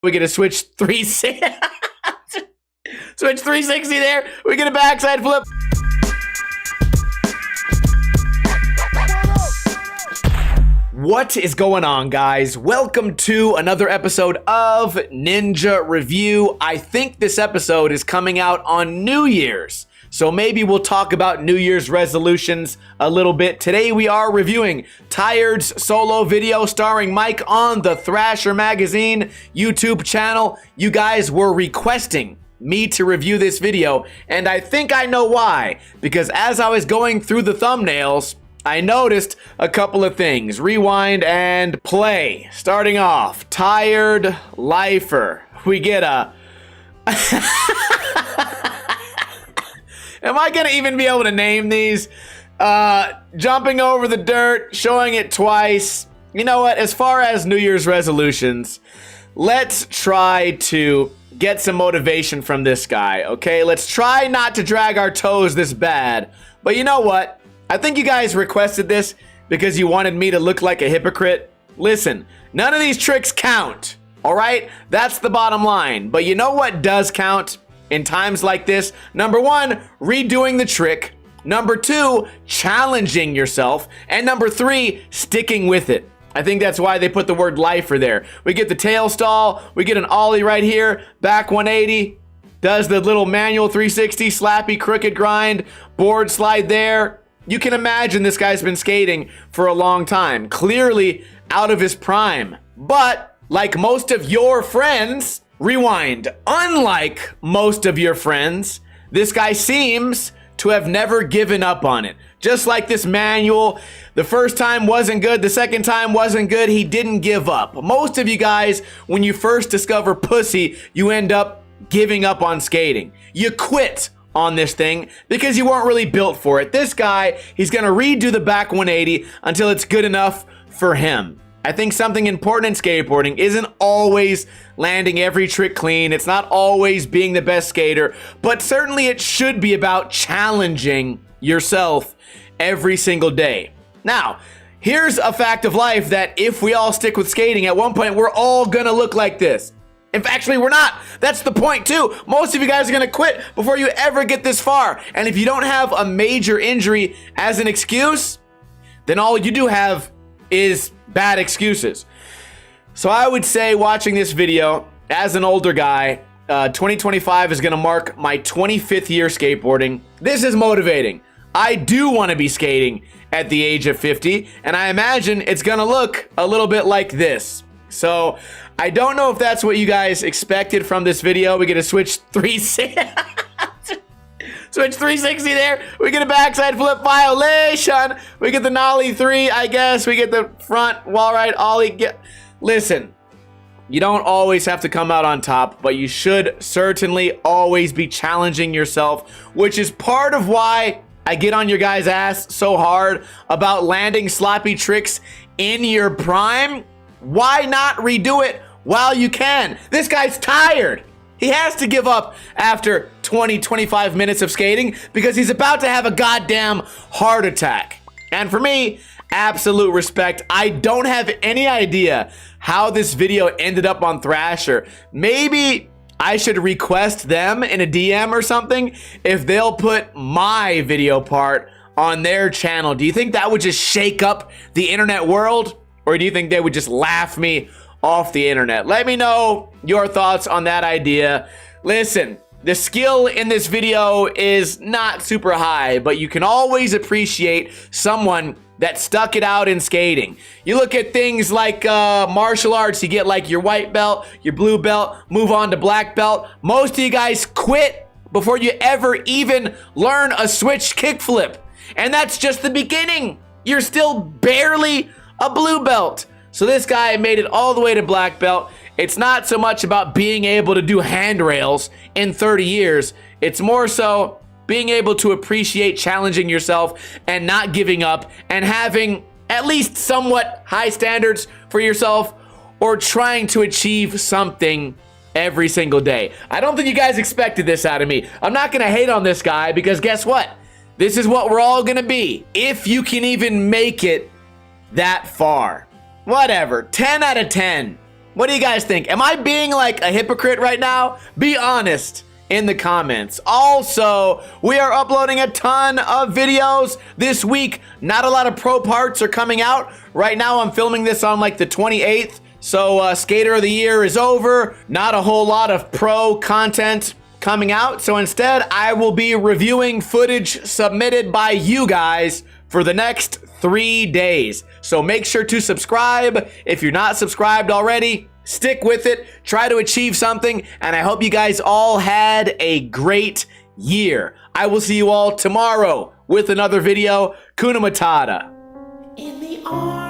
We get a switch 360. Switch 360 there. We get a backside flip. What is going on, guys? Welcome to another episode of Ninja Review. I think this episode is coming out on New Year's, so maybe we'll talk about New Year's resolutions a little bit. Today we are reviewing Tired's solo video starring Mike on the Thrasher Magazine YouTube channel. You guys were requesting me to review this video, and I think I know why. Because as I was going through the thumbnails, I noticed a couple of things. Rewind and play. Starting off, Tired Lifer. We get a... Am I gonna even be able to name these? Jumping over the dirt, showing it twice. You know what? As far as New Year's resolutions, let's try to get some motivation from this guy, okay? Let's try not to drag our toes this bad. But you know what? I think you guys requested this because you wanted me to look like a hypocrite. Listen, none of these tricks count, all right? That's the bottom line. But you know what does count in times like this? Number one, redoing the trick. Number two, challenging yourself. And number three, sticking with it. I think that's why they put the word lifer there. We get the tail stall. We get an ollie right here. Back 180. Does the little manual 360, slappy, crooked grind. Board slide there. You can imagine this guy's been skating for a long time. Clearly out of his prime. But like most of your friends, rewind. Unlike most of your friends, this guy seems to have never given up on it. Just like this manual, the first time wasn't good, the second time wasn't good, he didn't give up. Most of you guys, when you first discover pussy, you end up giving up on skating. You quit on this thing because you weren't really built for it. This guy, he's gonna redo the back 180 until it's good enough for him. I think something important in skateboarding isn't always landing every trick clean. It's not always being the best skater, but certainly it should be about challenging yourself every single day. Now, here's a fact of life that if we all stick with skating, at one point we're all gonna look like this. If actually we're not. That's the point too. Most of you guys are gonna quit before you ever get this far. And if you don't have a major injury as an excuse, then all you do have is bad excuses. So I would say, watching this video as an older guy, 2025 is gonna mark my 25th year skateboarding. This is motivating. I do wanna be skating at the age of 50, and I imagine it's gonna look a little bit like this. So I don't know if that's what you guys expected from this video. We get a switch 360. Switch 360 there. We get a backside flip violation. We get the nollie 3, I guess. We get the front wall ride ollie. Listen, you don't always have to come out on top, but you should certainly always be challenging yourself, which is part of why I get on your guys' ass so hard about landing sloppy tricks in your prime. Why not redo it while you can? This guy's tired. He has to give up after 20-25 minutes of skating because he's about to have a goddamn heart attack. And for me, absolute respect. I don't have any idea how this video ended up on Thrasher. Maybe I should request them in a DM or something if they'll put my video part on their channel. Do you think that would just shake up the internet world? Or do you think they would just laugh me off the internet? Let me know your thoughts on that idea. Listen, the skill in this video is not super high, but you can always appreciate someone that stuck it out in skating. You look at things like martial arts, you get like your white belt, your blue belt, move on to black belt. Most of you guys quit before you ever even learn a switch kickflip. And that's just the beginning. You're still barely a blue belt. So this guy made it all the way to black belt. It's not so much about being able to do handrails in 30 years. It's more so being able to appreciate challenging yourself and not giving up and having at least somewhat high standards for yourself, or trying to achieve something every single day. I don't think you guys expected this out of me. I'm not gonna hate on this guy because guess what? This is what we're all gonna be if you can even make it that far. Whatever, 10 out of 10. What do you guys think? Am I being like a hypocrite right now? Be honest in the comments. Also, we are uploading a ton of videos this week. Not a lot of pro parts are coming out. Right now, I'm filming this on like the 28th. So Skater of the Year is over. Not a whole lot of pro content coming out. So instead, I will be reviewing footage submitted by you guys for the next 3 days. So make sure to subscribe if you're not subscribed already. Stick with it, try to achieve something, and I hope you guys all had a great year. I will see you all tomorrow with another video. Kuna Matata. In the arms